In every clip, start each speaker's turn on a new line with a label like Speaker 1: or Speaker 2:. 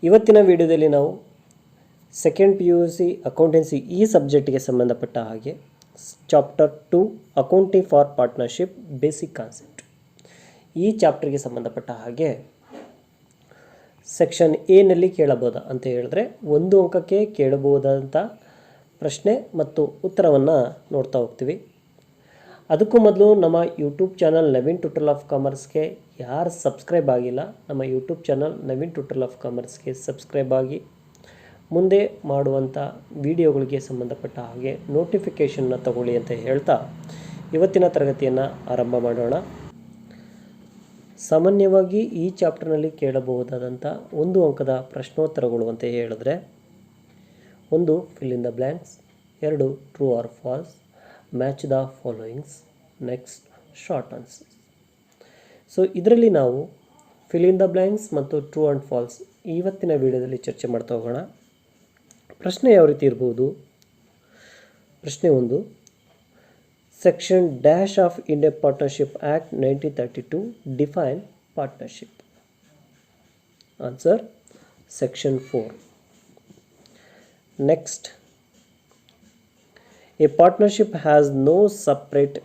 Speaker 1: ಇವತ್ತಿನ ವಿಡಿಯೋದಲ್ಲಿ ನಾವು ಸೆಕೆಂಡ್ PUC ಅಕೌಂಟೆನ್ಸಿ ಈ ಸಬ್ಜೆಕ್ಟ್ಗೆ ಸಂಬಂಧಪಟ್ಟ ಹಾಗೆ chapter 2 accounting for partnership basic concept ಈ ಚಾಪ್ಟರ್ಗೆ ಸಂಬಂಧಪಟ್ಟ ಹಾಗೆ ಸೆಕ್ಷನ್ ಎನಲ್ಲಿ ಕೇಳಬಹುದಾ ಅಂತ ಹೇಳಿದ್ರೆ ಒಂದು ಅಂಕಕ್ಕೆ ಕೇಳಬಹುದಾದಂಥ ಪ್ರಶ್ನೆ ಮತ್ತು ಉತ್ತರವನ್ನು ನೋಡ್ತಾ ಹೋಗ್ತೀವಿ. ಅದಕ್ಕೂ ಮೊದಲು ನಮ್ಮ YouTube channel Naveen tutor of ಕಾಮರ್ಸ್ಗೆ ಯಾರು ಸಬ್ಸ್ಕ್ರೈಬ್ ಆಗಿಲ್ಲ ನಮ್ಮ YouTube channel Naveen tutor of ಕಾಮರ್ಸ್ಗೆ ಸಬ್ಸ್ಕ್ರೈಬ್ ಆಗಿ ಮುಂದೆ ಮಾಡುವಂಥ ವಿಡಿಯೋಗಳಿಗೆ ಸಂಬಂಧಪಟ್ಟ ಹಾಗೆ ನೋಟಿಫಿಕೇಷನ್ನ ತಗೊಳ್ಳಿ ಅಂತ ಹೇಳ್ತಾ ಇವತ್ತಿನ ತರಗತಿಯನ್ನು ಆರಂಭ ಮಾಡೋಣ. ಸಾಮಾನ್ಯವಾಗಿ ಈ ಚಾಪ್ಟರ್ನಲ್ಲಿ ಕೇಳಬಹುದಾದಂಥ ಒಂದು ಅಂಕದ ಪ್ರಶ್ನೋತ್ತರಗಳು ಅಂತ ಹೇಳಿದ್ರೆ ಒಂದು ಫಿಲ್ ಇನ್ ದ ಬ್ಲ್ಯಾಂಕ್ಸ್, ಎರಡು true or false, match the followings, next short answers. So ಇದರಲ್ಲಿ ನಾವು ಫಿಲ್ ಇನ್ ದ ಬ್ಲ್ಯಾಂಕ್ಸ್ ಮತ್ತು ಟ್ರೂ ಆ್ಯಂಡ್ ಫಾಲ್ಸ್ ಇವತ್ತಿನ ವಿಡಿಯೋದಲ್ಲಿ ಚರ್ಚೆ ಮಾಡ್ತಾ ಹೋಗೋಣ. ಪ್ರಶ್ನೆ ಯಾವ ರೀತಿ ಇರ್ಬೋದು? ಪ್ರಶ್ನೆ ಒಂದು, section dash of India partnership act 1932 define partnership. Answer section 4. Next, a partnership has no separate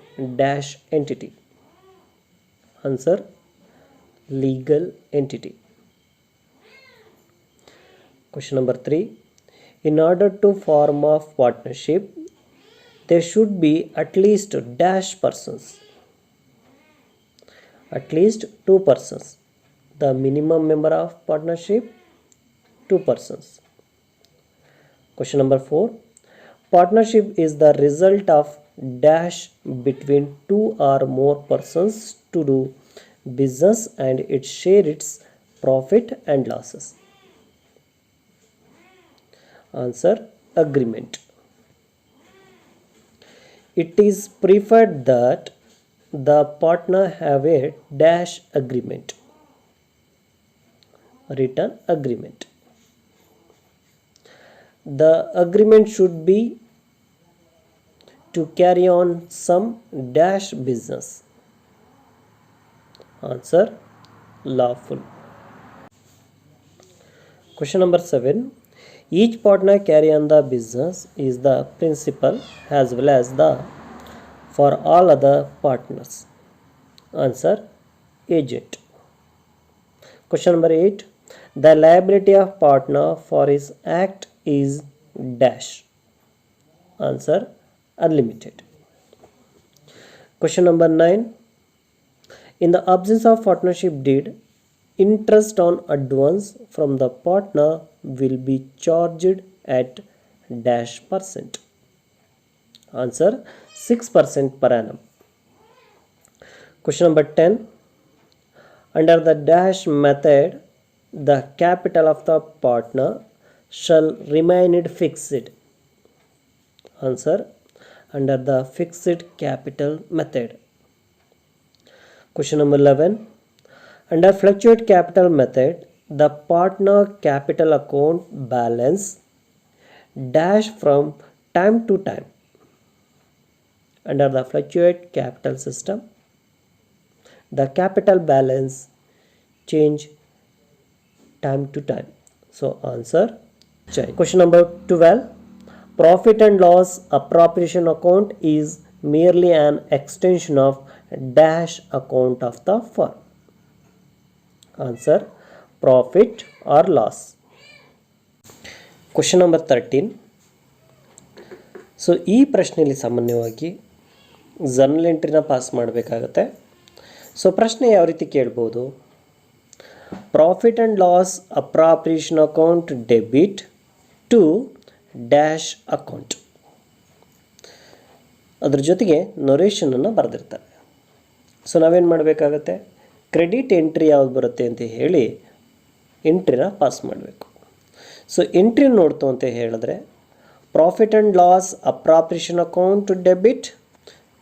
Speaker 1: dash entity. Answer legal entity. Question number 3, in order to form a partnership there should be at least dash persons, at least 2 persons. The minimum member of partnership 2 persons. Question number 4, partnership is the result of dash between 2 or more persons to do business and it share its profit and losses. Answer agreement. It is preferred that the partner have a dash agreement, written agreement. The agreement should be to carry on some dash business. Answer lawful. Question number 7, each partner carry on the business is the principal as well as the for all other partners. Answer agent. Question number 8, the liability of partner for his act is dash. Answer unlimited. Question number 9, in the absence of partnership deed, interest on advance from the partner will be charged at dash percent. Answer 6% per annum. Question number 10, under the dash method the capital of the partner shall remain fixed. Answer under the fixed capital method. Question number 11, under fluctuate capital method the partner capital account balance dash from time to time. Under the fluctuate capital system the capital balance change time to time. So answer change. Question number 12, profit and loss appropriation account is merely an extension of dash account of the firm. Answer profit or loss. Question number 13, so ಈ ಪ್ರಶ್ನೆಯಲ್ಲಿ ಸಾಮಾನ್ಯವಾಗಿ journal ಎಂಟ್ರಿನ pass ಮಾಡಬೇಕಾಗತ್ತೆ. So ಪ್ರಶ್ನೆ ಯಾವ ರೀತಿ ಕೇಳ್ಬೋದು? Profit and loss appropriation account debit to dash account, ಅದ್ರ ಜೊತೆಗೆ ನೊರೇಷನನ್ನು ಬರೆದಿರ್ತಾರೆ. ಸೊ ನಾವೇನು ಮಾಡಬೇಕಾಗತ್ತೆ? ಕ್ರೆಡಿಟ್ ಎಂಟ್ರಿ ಯಾವ್ದು ಬರುತ್ತೆ ಅಂತ ಹೇಳಿ ಎಂಟ್ರಿನ ಪಾಸ್ ಮಾಡಬೇಕು. ಸೊ ಎಂಟ್ರಿ ನೋಡ್ತು ಅಂತ ಹೇಳಿದ್ರೆ profit and loss appropriation account debit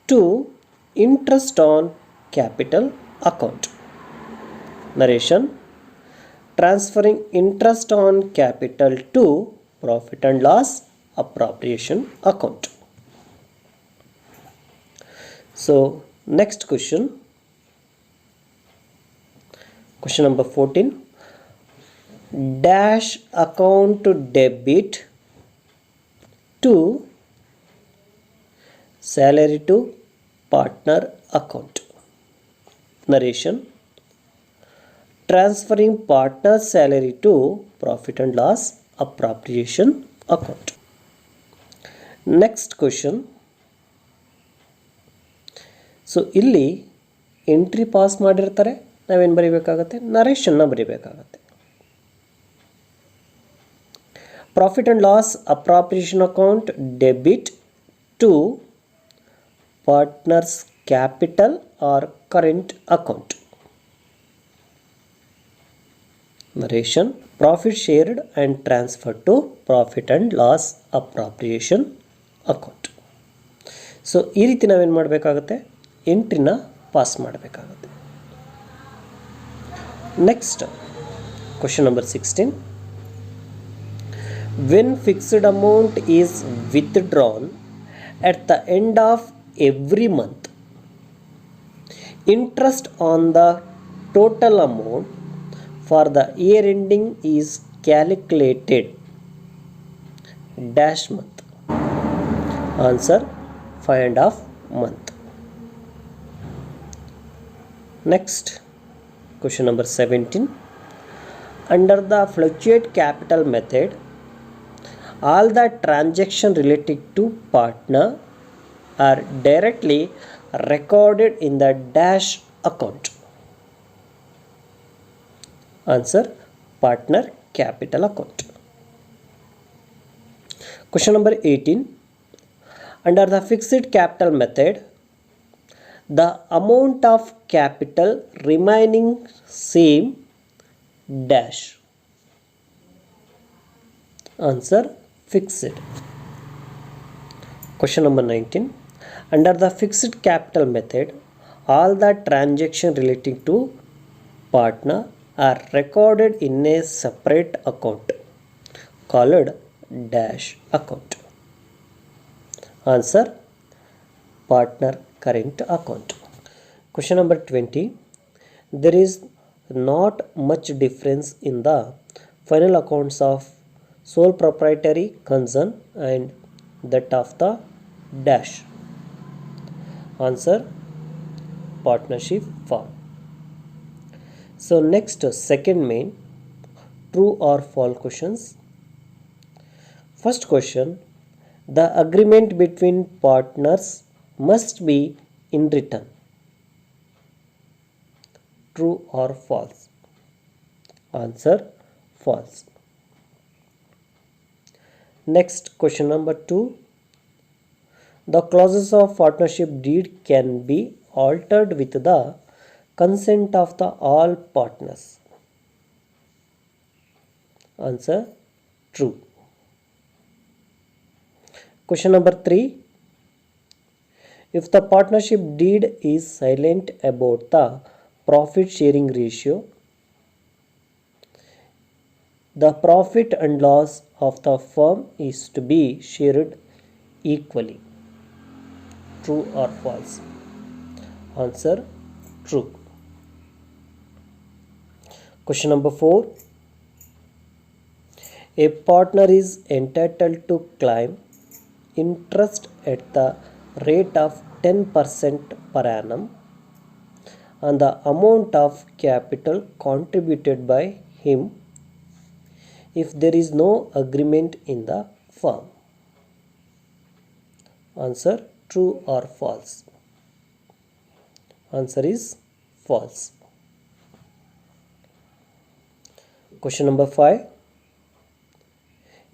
Speaker 1: to interest on capital account. Narration, transferring interest on capital to profit and loss appropriation account. So next question number 14, dash account debit to salary to partner account. Narration: transferring partner's salary to profit and loss appropriation account. Next question. So ಇಲ್ಲಿ entry pass ಮಾಡಿರ್ತಾರೆ, ನಾವೇನು ಬರೀಬೇಕಾಗತ್ತೆ? ನರೇಷನ್ನ ಬರೀಬೇಕಾಗತ್ತೆ. Profit and loss appropriation account debit to partners capital or current account. Narration: profit shared and transferred to profit and loss appropriation account. So ಈ ರೀತಿ ನಾವೇನು ಮಾಡಬೇಕಾಗುತ್ತೆ? ಎಂಟ್ರಿನ ಪಾಸ್ ಮಾಡಬೇಕಾಗುತ್ತೆ. Next question number 16. When fixed amount is withdrawn at the end of every month, interest on the total amount for the year ending is calculated dash month. Answer: 5.5 month. Next question number 17. Under the fluctuate capital method, all the transaction related to partner are directly recorded in the dash account. Answer: partner capital account. Question number 18. Under the fixed capital method, the amount of capital remaining same dash. Answer: fixed. Question number 19. Under the fixed capital method, all the transaction relating to partner are recorded in a separate account called dash account. Answer: partner current account. Question number 20. There is not much difference in the final accounts of sole proprietary concern and that of the dash. Answer: partnership firm. So next, second main, true or false questions. First question: the agreement between partners must be in written. True or false? Answer: false. Next, question number 2. The clauses of partnership deed can be altered with the consent of the all partners. Answer: true. Question number 3. If the partnership deed is silent about the profit sharing ratio, the profit and loss of the firm is to be shared equally. True or false? Answer: true. Question number 4. A partner is entitled to claim interest at the rate of 10% per annum on the amount of capital contributed by him if there is no agreement in the firm. Answer: true or false? Answer is false. Question number 5.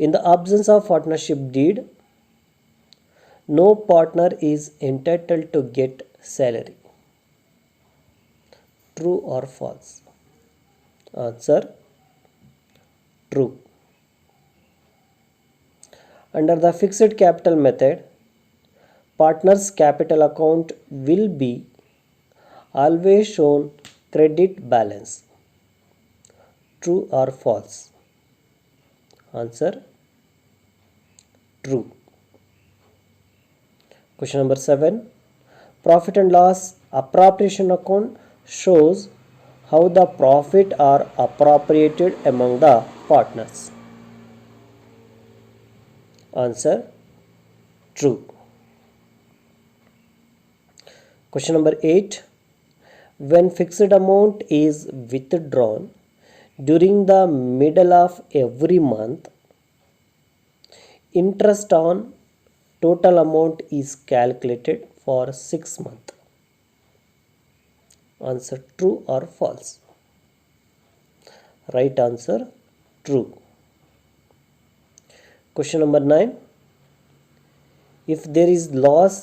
Speaker 1: In the absence of partnership deed, no partner is entitled to get salary. True or false? Answer: true. Under the fixed capital method, partner's capital account will be always shown credit balance. True or false? Answer: true. Question number 7. Profit and loss appropriation account shows how the profit are appropriated among the partners. Answer true. Question number 8. When fixed amount is withdrawn during the middle of every month, interest on total amount is calculated for 6 months. Answer true or false? Right answer true. Question number 9. If there is loss,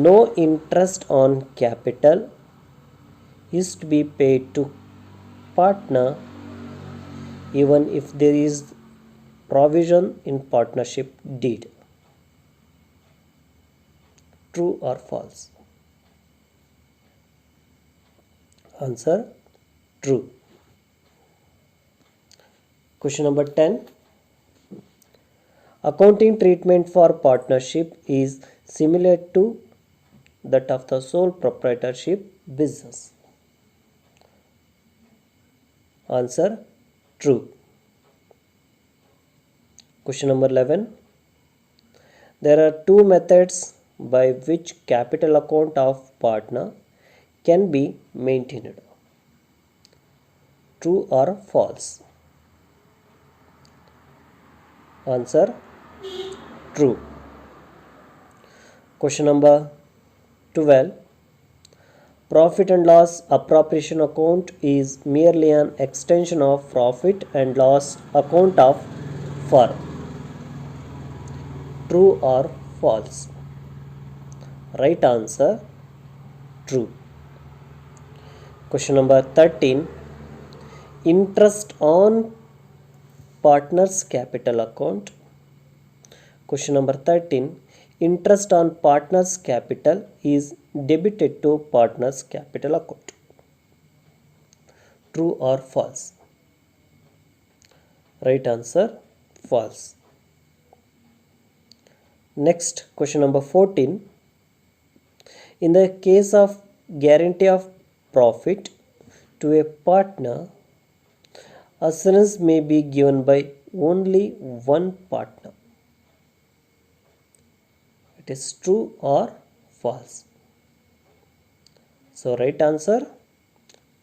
Speaker 1: no interest on capital is to be paid to partner even if there is provision in partnership deed. True or false? Answer true. Question number 10. Accounting treatment for partnership is similar to that of the sole proprietorship business. Answer true. Question number 11. There are two methods by which capital account of partner can be maintained. True or false? Answer true. Question number 12. Profit and loss appropriation account is merely an extension of profit and loss account of firm. True or false? Right answer true. Question number 13. Interest on partner's capital account. Question number 13. Interest on partner's capital is debited to partner's capital account. True or false? Right answer false. Next, question number 14. In the case of guarantee of profit to a partner, assurance may be given by only one partner. It is true or false? So right answer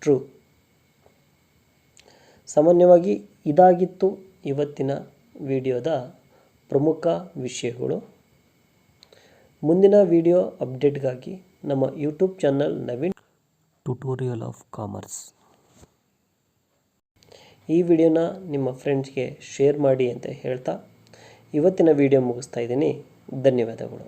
Speaker 1: true. ಸಾಮಾನ್ಯವಾಗಿ ಇದಾಗಿತ್ತು ಇವತ್ತಿನ ವಿಡಿಯೋದ ಪ್ರಮುಖ ವಿಷಯಗಳು. ಮುಂದಿನ video ಅಪ್ಡೇಟ್ಗಾಗಿ ನಮ್ಮ YouTube channel Naveen tutorial of commerce ಈ ವಿಡಿಯೋನ ನಿಮ್ಮ ಫ್ರೆಂಡ್ಸ್ಗೆ ಶೇರ್ ಮಾಡಿ ಅಂತ ಹೇಳ್ತಾ ಇವತ್ತಿನ ವಿಡಿಯೋ ಮುಗಿಸ್ತಾ ಇದ್ದೀನಿ. ಧನ್ಯವಾದಗಳು.